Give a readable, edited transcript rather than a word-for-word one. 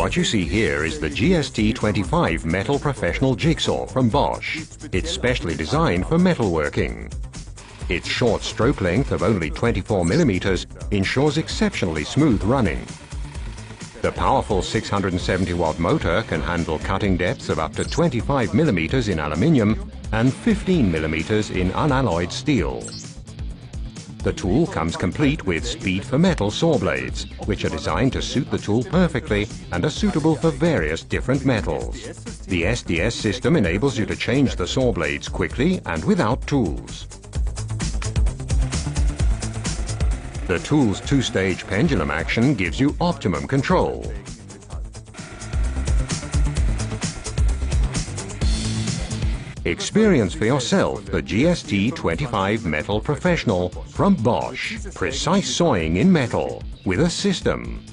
What you see here is the GST 25 Metal Professional Jigsaw from Bosch. It's specially designed for metalworking. Its short stroke length of only 24 millimeters ensures exceptionally smooth running. The powerful 670-watt motor can handle cutting depths of up to 25 millimeters in aluminium and 15 millimeters in unalloyed steel. The tool comes complete with speed for metal saw blades, which are designed to suit the tool perfectly and are suitable for various different metals. The SDS system enables you to change the saw blades quickly and without tools. The tool's two-stage pendulum action gives you optimum control. Experience for yourself the GST 25 Metal Professional from Bosch. Precise sawing in metal with a system.